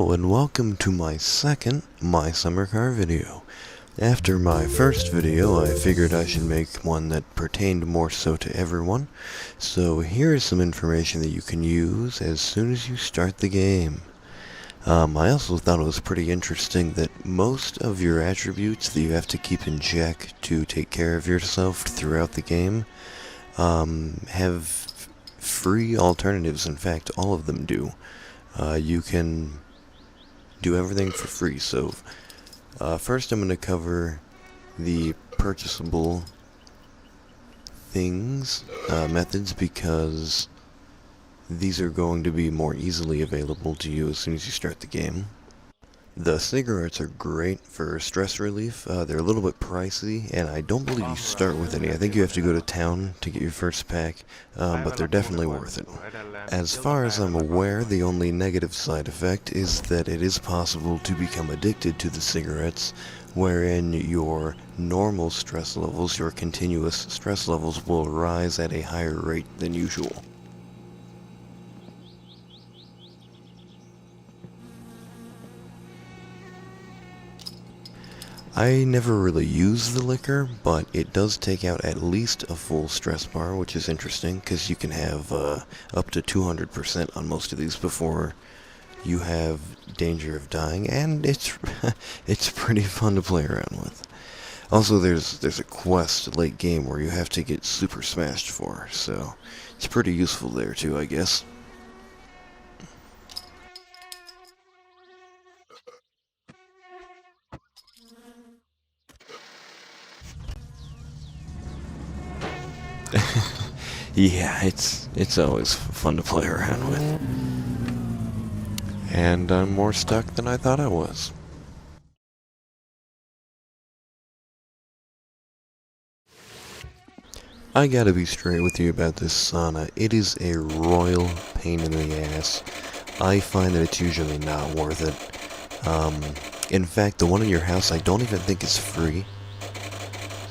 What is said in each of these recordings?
Hello and welcome to my second My Summer Car video. After my first video, I figured I should make one that pertained more so to everyone. So here is some information that you can use as soon as you start the game. I also thought it was pretty interesting that most of your attributes that you have to keep in check to take care of yourself throughout the game have free alternatives. In fact, all of them do. You can do everything for free. So first I'm going to cover the purchasable things, methods, because these are going to be more easily available to you as soon as you start the game. The cigarettes are great for stress relief. They're a little bit pricey, and I don't believe you start with any. I think you have to go to town to get your first pack, but they're definitely worth it. As far as I'm aware, the only negative side effect is that it is possible to become addicted to the cigarettes, wherein your normal stress levels, your continuous stress levels, will rise at a higher rate than usual. I never really use the liquor, but it does take out at least a full stress bar, which is interesting, because you can have up to 200% on most of these before you have danger of dying, and it's it's pretty fun to play around with. Also, there's a quest late game where you have to get super smashed for, so it's pretty useful there too, I guess. Yeah, it's always fun to play around with. And I'm more stuck than I thought I was. I gotta be straight with you about this sauna. It is a royal pain in the ass. I find that it's usually not worth it. In fact, the one in your house I don't even think is free.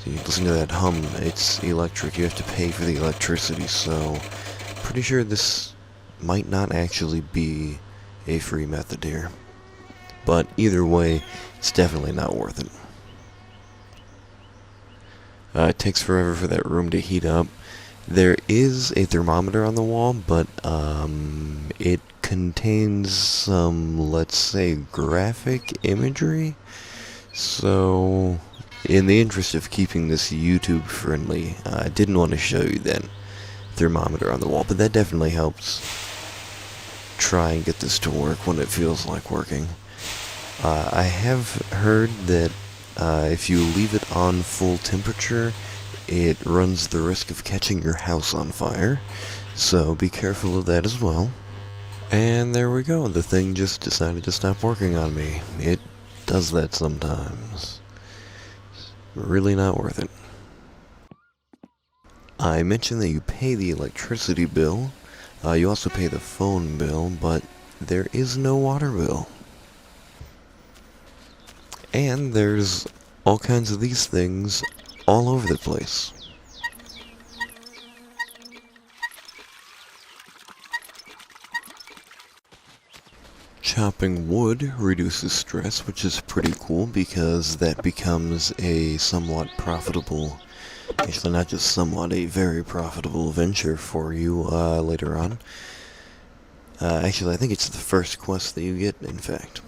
So you listen to that hum, it's electric. You have to pay for the electricity, so pretty sure this might not actually be a free method here. But either way, it's definitely not worth it. It takes forever for that room to heat up. There is a thermometer on the wall, but it contains some, let's say, graphic imagery. So, in the interest of keeping this YouTube friendly, I didn't want to show you that thermometer on the wall, but that definitely helps try and get this to work when it feels like working. I have heard that if you leave it on full temperature, it runs the risk of catching your house on fire, so be careful of that as well. And there we go, the thing just decided to stop working on me. It does that sometimes. Really not worth it. I mentioned that you pay the electricity bill, you also pay the phone bill, but there is no water bill. And there's all kinds of these things all over the place. Chopping wood reduces stress, which is pretty cool because that becomes a somewhat profitable, actually not just somewhat, a very profitable venture for you later on. Actually, I think it's the first quest that you get, in fact.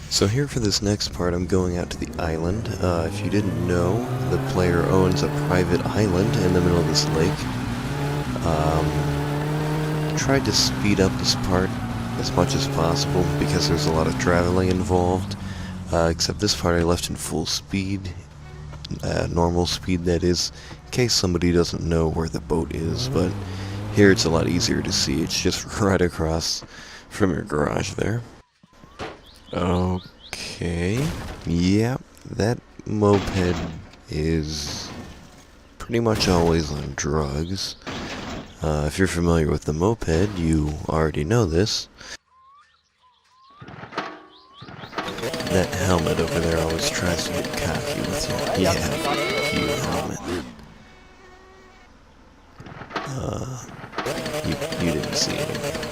So here for this next part, I'm going out to the island. If you didn't know, the player owns a private island in the middle of this lake. Tried to speed up this part as much as possible because there's a lot of traveling involved. Except this part I left in full speed, normal speed that is, in case somebody doesn't know where the boat is, but here it's a lot easier to see. It's just right across from your garage there. Okay, yeah, that moped is pretty much always on drugs. If you're familiar with the moped, you already know this. That helmet over there always tries to get cocky with you. Yeah, cute helmet. You didn't see anything.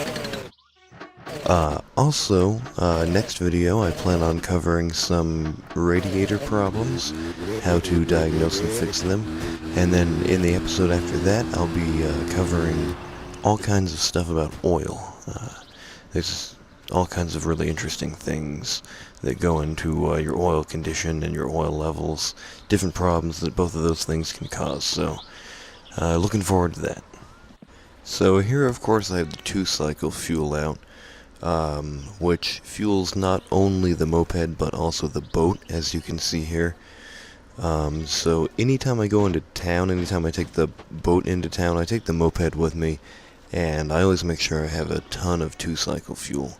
Next video I plan on covering some radiator problems, how to diagnose and fix them, and then in the episode after that I'll be covering all kinds of stuff about oil. There's all kinds of really interesting things that go into your oil condition and your oil levels, different problems that both of those things can cause, so looking forward to that. So here of course I have the 2-cycle fuel out, which fuels not only the moped but also the boat, as you can see here. So anytime I go into town, anytime I take the boat into town, I take the moped with me, and I always make sure I have a ton of 2-cycle fuel.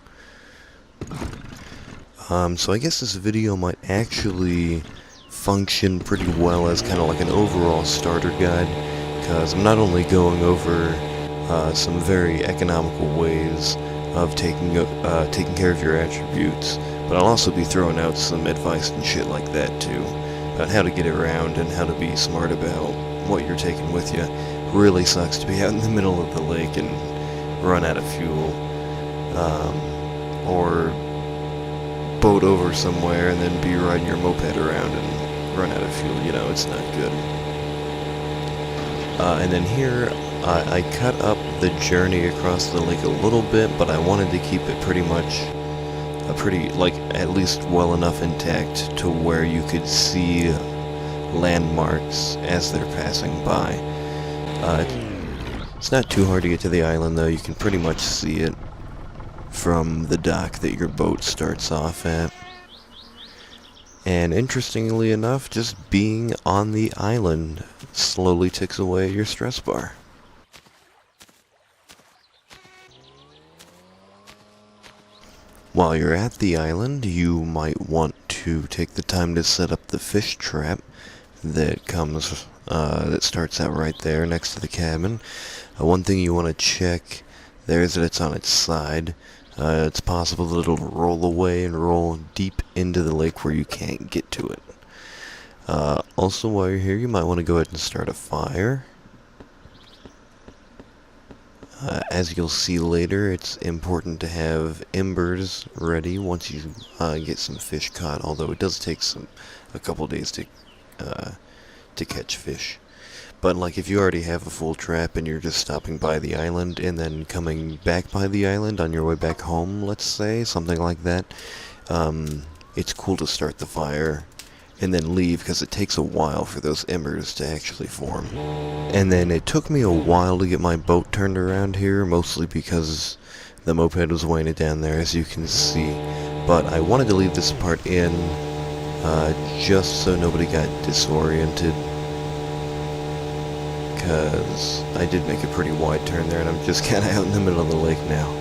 So I guess this video might actually function pretty well as kind of like an overall starter guide, because I'm not only going over some very economical ways of taking care of your attributes, but I'll also be throwing out some advice and shit like that too, about how to get around and how to be smart about what you're taking with you. Really sucks to be out in the middle of the lake and run out of fuel, or boat over somewhere and then be riding your moped around and run out of fuel. You know, it's not good. And then here I cut up the journey across the lake a little bit, but I wanted to keep it pretty much at least well enough intact to where you could see landmarks as they're passing by. It's not too hard to get to the island though. You can pretty much see it from the dock that your boat starts off at. And interestingly enough, just being on the island slowly ticks away your stress bar. While you're at the island, you might want to take the time to set up the fish trap that comes, that starts out right there next to the cabin. One thing you want to check there is that it's on its side. It's possible that it'll roll away and roll deep into the lake where you can't get to it. Also, while you're here, you might want to go ahead and start a fire. As you'll see later, it's important to have embers ready once you get some fish caught, although it does take a couple days to catch fish. But like if you already have a full trap and you're just stopping by the island and then coming back by the island on your way back home, let's say, something like that, it's cool to start the fire and then leave, because it takes a while for those embers to actually form. And then it took me a while to get my boat turned around here, mostly because the moped was weighing it down there, as you can see. But I wanted to leave this part in just so nobody got disoriented, because I did make a pretty wide turn there, and I'm just kind of out in the middle of the lake now.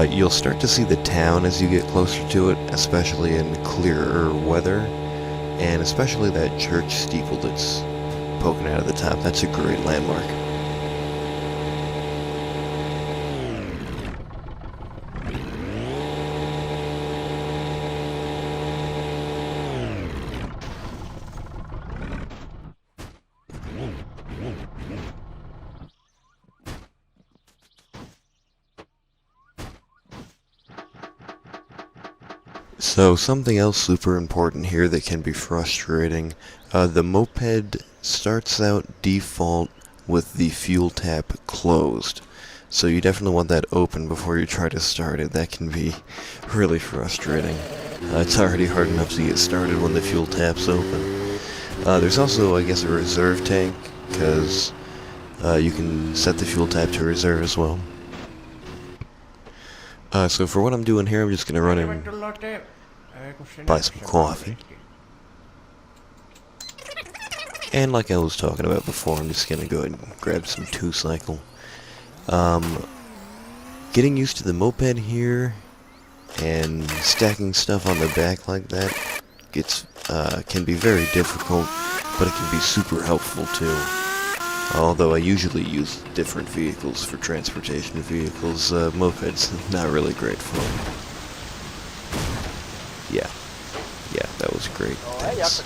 You'll start to see the town as you get closer to it, especially in clearer weather, and especially that church steeple that's poking out of the top. That's a great landmark. So something else super important here that can be frustrating, the moped starts out default with the fuel tap closed. So you definitely want that open before you try to start it. That can be really frustrating. It's already hard enough to get started when the fuel tap's open. There's also, I guess, a reserve tank, because you can set the fuel tap to reserve as well. So for what I'm doing here, I'm just going to run and buy some coffee. And like I was talking about before, I'm just going to go ahead and grab some 2-cycle. Getting used to the moped here and stacking stuff on the back like that can be very difficult, but it can be super helpful too. Although I usually use different vehicles for transportation vehicles, mopeds not really great fun. Yeah, that was great. Thanks.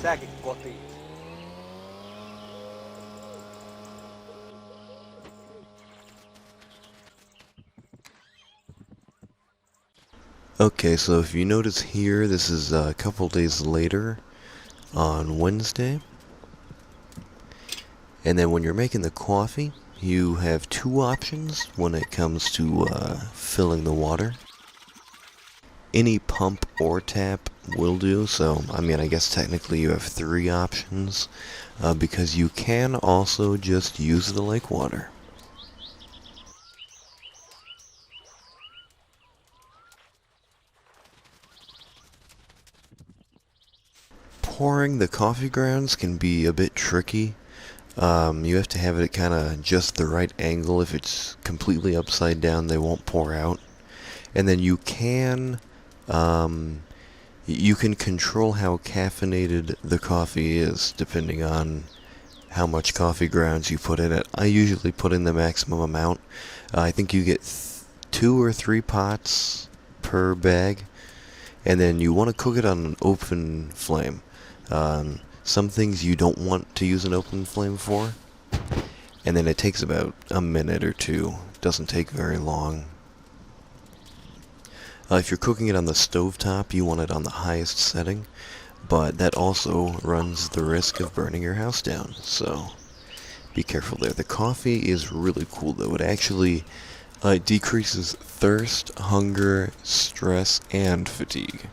säkin kotiin. Okay, so if you notice here, this is a couple days later on Wednesday. And then when you're making the coffee, you have two options when it comes to filling the water. Any pump or tap will do, so I mean I guess technically you have three options, because you can also just use the lake water. Pouring the coffee grounds can be a bit tricky. You have to have it kind of just the right angle. If it's completely upside down, they won't pour out. And then you can control how caffeinated the coffee is depending on how much coffee grounds you put in it. I usually put in the maximum amount. I think you get 2 or 3 pots per bag, and then you want to cook it on an open flame. Some things you don't want to use an open flame for, and then it takes about a minute or two. Doesn't take very long. If you're cooking it on the stovetop, you want it on the highest setting, but that also runs the risk of burning your house down, so be careful there. The coffee is really cool though. It actually decreases thirst, hunger, stress, and fatigue.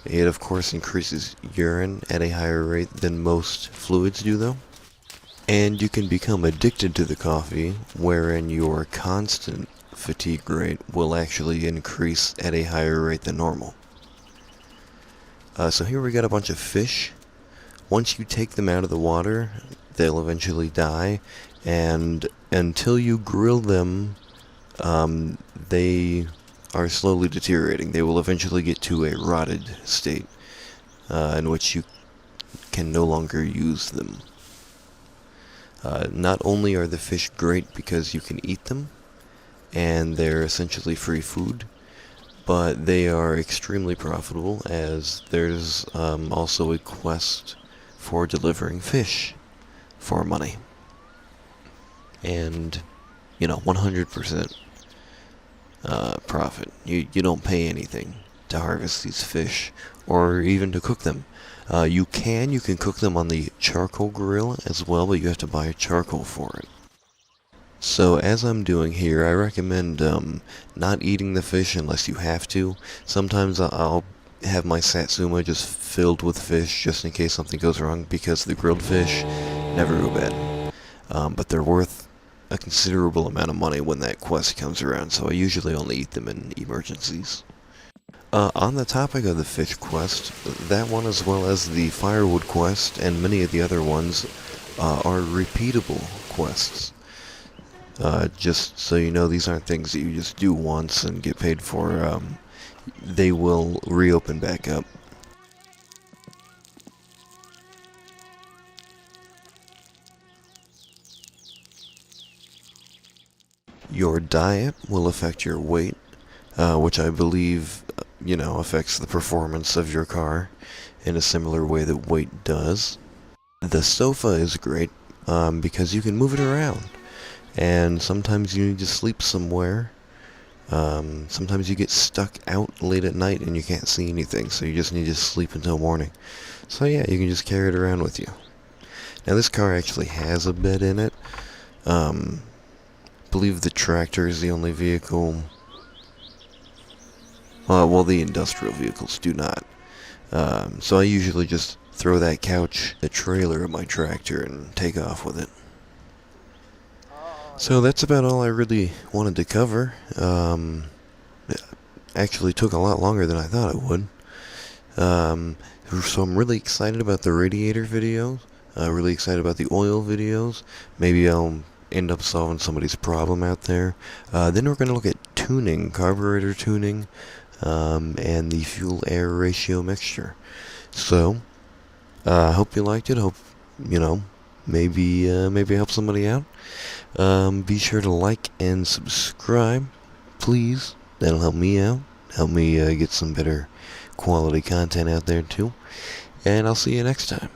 It of course increases urine at a higher rate than most fluids do though. And you can become addicted to the coffee, wherein your constant fatigue rate will actually increase at a higher rate than normal. So here we got a bunch of fish. Once you take them out of the water, they'll eventually die, and until you grill them, they are slowly deteriorating. They will eventually get to a rotted state, in which you can no longer use them. Not only are the fish great because you can eat them, and they're essentially free food, but they are extremely profitable, as there's also a quest for delivering fish for money. And, 100% profit. You don't pay anything to harvest these fish, or even to cook them. You can cook them on the charcoal grill as well, but you have to buy charcoal for it. So as I'm doing here, I recommend not eating the fish unless you have to. Sometimes I'll have my satsuma just filled with fish just in case something goes wrong, because the grilled fish never go bad. But they're worth a considerable amount of money when that quest comes around, so I usually only eat them in emergencies. On the topic of the fish quest, that one as well as the firewood quest and many of the other ones are repeatable quests. Just so you know, these aren't things that you just do once and get paid for. They will reopen back up. Your diet will affect your weight, which I believe, affects the performance of your car in a similar way that weight does. The sofa is great because you can move it around. And sometimes you need to sleep somewhere. Sometimes you get stuck out late at night and you can't see anything, so you just need to sleep until morning. So yeah, you can just carry it around with you. Now this car actually has a bed in it. I believe the tractor is the only vehicle. Well, the industrial vehicles do not. So I usually just throw that couch, the trailer of my tractor, and take off with it. So that's about all I really wanted to cover. It actually took a lot longer than I thought it would. So I'm really excited about the radiator videos. Really excited about the oil videos. Maybe I'll end up solving somebody's problem out there. Then we're going to look at tuning, carburetor tuning, and the fuel-air ratio mixture. So, I hope you liked it. Hope, maybe help somebody out. Be sure to like and subscribe, please. That'll help me out. Help me get some better quality content out there too. and I'll see you next time.